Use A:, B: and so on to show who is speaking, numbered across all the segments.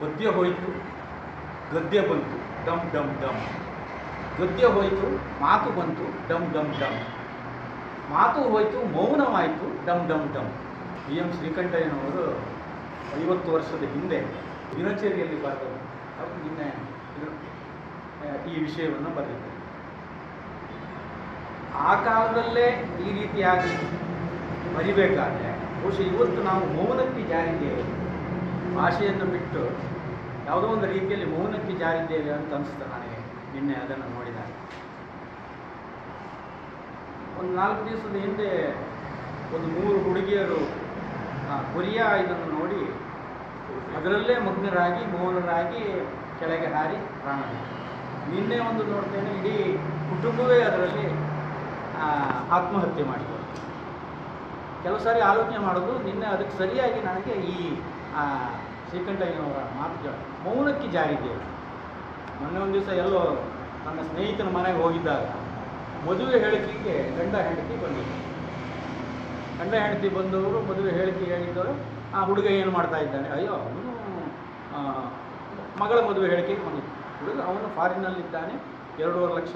A: ಪದ್ಯ ಹೋಯಿತು, ಗದ್ಯ ಬಂತು, ಡಮ್ ಡಮ್ ಡಮ್. ಗದ್ಯ ಹೋಯಿತು, ಮಾತು ಬಂತು, ಡಮ್ ಡಮ್ ಡಮ್. ಮಾತು ಹೋಯಿತು, ಮೌನವಾಯಿತು, ಡಮ್ ಡಮ್ ಡಮ್. ಬಿ ಎಂ ಶ್ರೀಕಂಠಯ್ಯನವರು 50 ವರ್ಷದ ಹಿಂದೆ ದಿನಚರಿಯಲ್ಲಿ ಬರೆದರು. ಅವರು ನಿನ್ನೆ ಈ ವಿಷಯವನ್ನು ಬರೆದಿದ್ದಾರೆ. ಆ ಕಾಲದಲ್ಲೇ ಈ ರೀತಿಯಾಗಿ ಬರಿಬೇಕಾದ್ರೆ ಬಹುಶಃ ಇವತ್ತು ನಾವು ಮೌನಕ್ಕೆ ಜಾರಿದ್ದೇವೆ, ಭಾಷೆಯನ್ನು ಬಿಟ್ಟು ಯಾವುದೋ ಒಂದು ರೀತಿಯಲ್ಲಿ ಮೌನಕ್ಕೆ ಜಾರಿದ್ದೇವೆ ಅಂತ ಅನಿಸ್ತು ನನಗೆ ನಿನ್ನೆ ಅದನ್ನು ನೋಡಿದಾಗ. ಒಂದು 4 ದಿವಸದ ಹಿಂದೆ ಒಂದು 3 ಹುಡುಗಿಯರು ಕೊರಿಯಾ ಇದನ್ನು ನೋಡಿ ಅದರಲ್ಲೇ ಮಗ್ನರಾಗಿ ಮೌನರಾಗಿ ಕೆಳಗೆ ಹಾರಿ ಪ್ರಾಣ. ನಿನ್ನೆ ಒಂದು ನೋಡ್ತೇನೆ, ಇಡೀ ಕುಟುಂಬವೇ ಅದರಲ್ಲಿ ಆತ್ಮಹತ್ಯೆ ಮಾಡಿದರು. ಕೆಲವು ಸಾರಿ ಆಲೋಚನೆ ಮಾಡೋದು, ನಿನ್ನೆ ಅದಕ್ಕೆ ಸರಿಯಾಗಿ ನನಗೆ ಈ ಶ್ರೀಕಂಠಯ್ಯನವರ ಮಾತುಗಳು ಮೌನಕ್ಕೆ ಜಾರಿದ್ದೇವೆ. ಮೊನ್ನೆ ಒಂದು ದಿವಸ ಎಲ್ಲೋ ನನ್ನ ಸ್ನೇಹಿತನ ಮನೆಗೆ ಹೋಗಿದ್ದಾಗ ಮದುವೆ ಹೇಳಿಕೆಗೆ ಗಂಡ ಹೆಂಡತಿ ಬಂದಿದ್ದರು. ಗಂಡ ಹೆಂಡತಿ ಬಂದವರು ಮದುವೆ ಹೇಳಿಕೆ ಹೇಳಿದ್ದವರು, ಆ ಹುಡುಗ ಏನು ಮಾಡ್ತಾ ಇದ್ದಾನೆ, ಅಯ್ಯೋ ಅವನು ಮಗಳ ಮದುವೆ ಹೇಳಿಕೆಗೆ ಬಂದಿದ್ದ ಹುಡುಗ, ಅವನು ಫಾರಿನಲ್ಲಿದ್ದಾನೆ, 2.5 ಲಕ್ಷ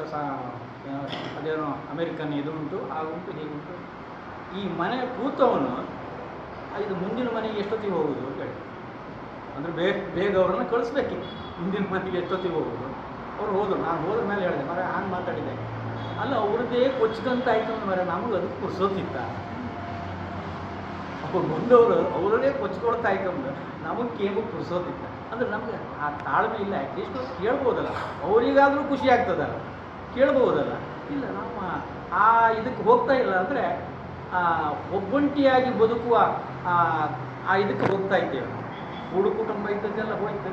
A: ಅದೇನೋ ಅಮೇರಿಕನ್ ಇದು ಉಂಟು, ಆಗುಂಟು ಹೀಗುಂಟು. ಈ ಮನೆ ಕೂತವನು ಇದು ಮುಂದಿನ ಮನೆಗೆ ಎಷ್ಟೊತ್ತಿಗೆ ಹೋಗುದು ಅಂತ ಹೇಳಿ, ಅಂದರೆ ಬೇಗ ಅವರನ್ನು ಕಳಿಸ್ಬೇಕು, ಮುಂದಿನ ಮನೆಗೆ ಎಷ್ಟೊತ್ತಿಗೆ ಹೋಗೋದು. ಅವ್ರು ಹೋದರು. ನಾನು ಹೋದ ಮೇಲೆ ಹೇಳಿದೆ, ಮರ ಹಾಗೆ ಮಾತಾಡಿದೆ, ಅಲ್ಲ ಅವ್ರದ್ದೇ ಕೊಚ್ಕಂತ ಆಯ್ತು ಅಂದ್ರೆ ಮರ ನಮಗೆ ಅದಕ್ಕೆ ಕುರ್ಸೋತಿತ್ತ. ಅವ್ರು ಬಂದವರು ಅವರೇ ಕೊಚ್ಕೊಳ್ತಾ ಆಯ್ತಂದ್ರೆ ನಮಗೆ ಕೇಬು ಕುರ್ಸೋತಿತ್ತ. ಅಂದರೆ ನಮಗೆ ಆ ತಾಳ್ಮೆ ಇಲ್ಲ. ಅಟ್ಲೀಸ್ಟ್ ಕೇಳ್ಬೋದಲ್ಲ, ಅವರಿಗಾದರೂ ಖುಷಿ ಆಗ್ತದಲ್ಲ, ಕೇಳ್ಬೋದಲ್ಲ. ಇಲ್ಲ, ನಾವು ಆ ಇದಕ್ಕೆ ಹೋಗ್ತಾ ಇಲ್ಲ. ಅಂದರೆ ಒಬ್ಬಂಟಿಯಾಗಿ ಬದುಕುವ ಆ ಇದಕ್ಕೆ ಹೋಗ್ತಾ ಇದ್ದೇವೆ. ಕೂಡು ಕುಟುಂಬ ಇದ್ದದ್ದೆಲ್ಲ ಹೋಯ್ತು.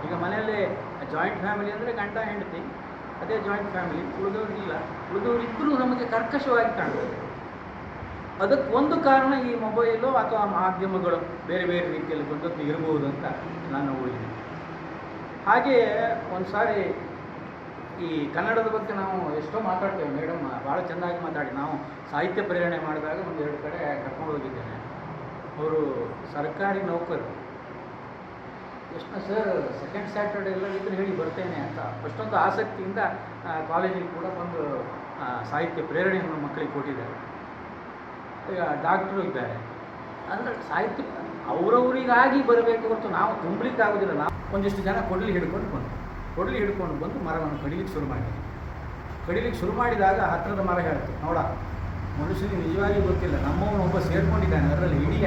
A: ಈಗ ಮನೆಯಲ್ಲೇ ಜಾಯಿಂಟ್ ಫ್ಯಾಮಿಲಿ ಅಂದರೆ ಗಂಡ ಹೆಂಡತಿ, ಅದೇ ಜಾಯಿಂಟ್ ಫ್ಯಾಮಿಲಿ. ಉಳಿದವ್ರಿಗಿಲ್ಲ. ಉಳಿದವರಿದ್ದರೂ ನಮಗೆ ಕರ್ಕಶವಾಗಿ ಕಾಣ್ತದೆ. ಅದಕ್ಕೆ ಒಂದು ಕಾರಣ ಈ ಮೊಬೈಲು ಅಥವಾ ಮಾಧ್ಯಮಗಳು ಬೇರೆ ಬೇರೆ ರೀತಿಯಲ್ಲಿ ಬಂದದ್ದು ಇರ್ಬೋದು ಅಂತ ನಾನು ಊಹಿದ್ದೀನಿ. ಹಾಗೆಯೇ ಒಂದು ಸಾರಿ ಈ ಕನ್ನಡದ ಬಗ್ಗೆ ನಾವು ಎಷ್ಟೋ ಮಾತಾಡ್ತೇವೆ. ಮೇಡಮ್ ಭಾಳ ಚೆನ್ನಾಗಿ ಮಾತಾಡಿ. ನಾವು ಸಾಹಿತ್ಯ ಪ್ರೇರಣೆ ಮಾಡಿದಾಗ 1-2 ಕಡೆ ಕರ್ಕೊಂಡು ಹೋಗಿದ್ದೇನೆ. ಅವರು ಸರ್ಕಾರಿ ನೌಕರು. ಎಷ್ಟು ಸರ್, ಸೆಕೆಂಡ್ ಸ್ಯಾಟರ್ಡೆ ಎಲ್ಲ ಇದ್ರೆ ಹೇಳಿ ಬರ್ತೇನೆ ಅಂತ ಅಷ್ಟೊಂದು ಆಸಕ್ತಿಯಿಂದ ಕಾಲೇಜಿಗೆ ಕೂಡ ಬಂದು ಸಾಹಿತ್ಯ ಪ್ರೇರಣೆಯನ್ನು ಮಕ್ಕಳಿಗೆ ಕೊಟ್ಟಿದ್ದಾರೆ. ಈಗ ಡಾಕ್ಟ್ರು ಇದ್ದಾರೆ. ಅಂದರೆ ಸಾಹಿತ್ಯ ಅವರವರಿಗಾಗಿ ಬರಬೇಕು ಹೊರತು ನಾವು ತುಂಬಲಿಕ್ಕೆ ಆಗೋದಿಲ್ಲ. ನಾವು ಒಂದಿಷ್ಟು ಜನ ಕೊಡಲಿ ಹಿಡ್ಕೊಂಡು ಬಂದು ಮರವನ್ನು ಕಡಿಲಿಕ್ಕೆ ಶುರು ಮಾಡಿದಾಗ ಹತ್ತಿರದ ಮರ ಹೇಳ್ತು, ನೋಡ ಮನುಷ್ಯನಿಗೆ ನಿಜವಾಗಿ ಗೊತ್ತಿಲ್ಲ, ನಮ್ಮವನೊಬ್ಬ ಸೇರ್ಕೊಂಡಿದ್ದಾನೆ ಅದರಲ್ಲಿ ಇಡೀ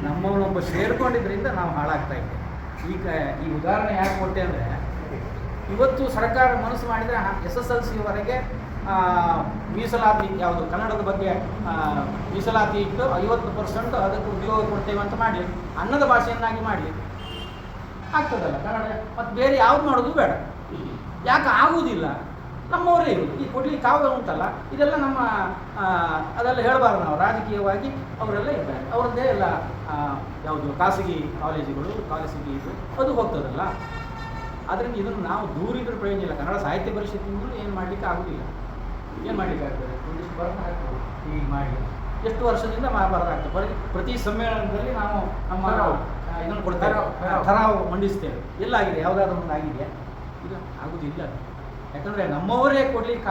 A: ನಮ್ಮವನೊಬ್ಬ ಸೇರ್ಕೊಂಡಿದ್ದರಿಂದ ನಾವು ಹಾಳಾಗ್ತಾ ಇದ್ದೇವೆ. ಈಗ ಈ ಉದಾಹರಣೆ ಯಾಕೆ ಕೊಟ್ಟೆ ಅಂದರೆ, ಇವತ್ತು ಸರ್ಕಾರ ಮನಸ್ಸು ಮಾಡಿದರೆ SSLCವರೆಗೆ ಮೀಸಲಾತಿ, ಯಾವುದು ಕನ್ನಡದ ಬಗ್ಗೆ ಮೀಸಲಾತಿ ಇಟ್ಟು 50% ಅದಕ್ಕೆ ಉದ್ಯೋಗ ಕೊಡ್ತೇವೆ ಅಂತ ಮಾಡಲಿ, ಅನ್ನದ ಭಾಷೆಯನ್ನಾಗಿ ಮಾಡಲಿ, ಆಗ್ತದಲ್ಲ ಕನ್ನಡ. ಮತ್ತು ಬೇರೆ ಯಾವ್ದು ಮಾಡೋದು ಬೇಡ. ಯಾಕೆ ಆಗುವುದಿಲ್ಲ? ನಮ್ಮವರೇ ಇರುವುದು. ಈ ಕೊಡ್ಲಿಕ್ಕೆ ಆಗ ಉಂಟಲ್ಲ, ಇದೆಲ್ಲ ನಮ್ಮ ಅದೆಲ್ಲ ಹೇಳಬಾರ್ದು ನಾವು. ರಾಜಕೀಯವಾಗಿ ಅವರೆಲ್ಲ ಇದ್ದಾರೆ, ಅವರದ್ದೇ ಎಲ್ಲ ಯಾವುದು ಖಾಸಗಿ ಕಾಲೇಜುಗಳು, ಖಾಸಗಿ ಇದು ಅದು ಹೋಗ್ತದಲ್ಲ. ಆದ್ದರಿಂದ ಇದನ್ನು ನಾವು ದೂರಿದ್ರೆ ಪ್ರಯೋಜನ ಇಲ್ಲ. ಕನ್ನಡ ಸಾಹಿತ್ಯ ಪರಿಷತ್ತಿನಿಂದಲೂ ಏನು ಮಾಡಲಿಕ್ಕೆ ಆಗೋದಿಲ್ಲ. ಏನು ಮಾಡಲಿಕ್ಕೆ ಆಗ್ತದೆ? ಒಂದಿಷ್ಟು ಬರೋದಾಗ್ತದೆ. ಈಗ ಮಾಡಿ ಎಷ್ಟು ವರ್ಷದಿಂದ ಬರೋದಾಗ್ತದೆ. ಪ್ರತಿ ಸಮ್ಮೇಳನದಲ್ಲಿ ನಾವು ನಮ್ಮ ಇದನ್ನು ಕೊಡ್ತೇವೆ, ಥರಾವು ಮಂಡಿಸ್ತೇವೆ. ಎಲ್ಲಾಗಿದೆ? ಯಾವುದಾದ್ರೂ ಒಂದು ಆಗಿದೆಯಾ? ಇದು ಆಗೋದಿಲ್ಲ. ಯಾಕಂದರೆ ನಮ್ಮವರೇ ಕೊಡ್ಲಿಕ್ಕೆ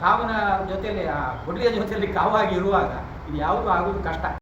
A: ಕಾವಿನ ಜೊತೆಯಲ್ಲಿ, ಕೊಡ್ಲಿಯ ಜೊತೆಯಲ್ಲಿ ಕಾವಾಗಿ ಇರುವಾಗ ಇದು ಯಾವುದು ಆಗೋದು ಕಷ್ಟ.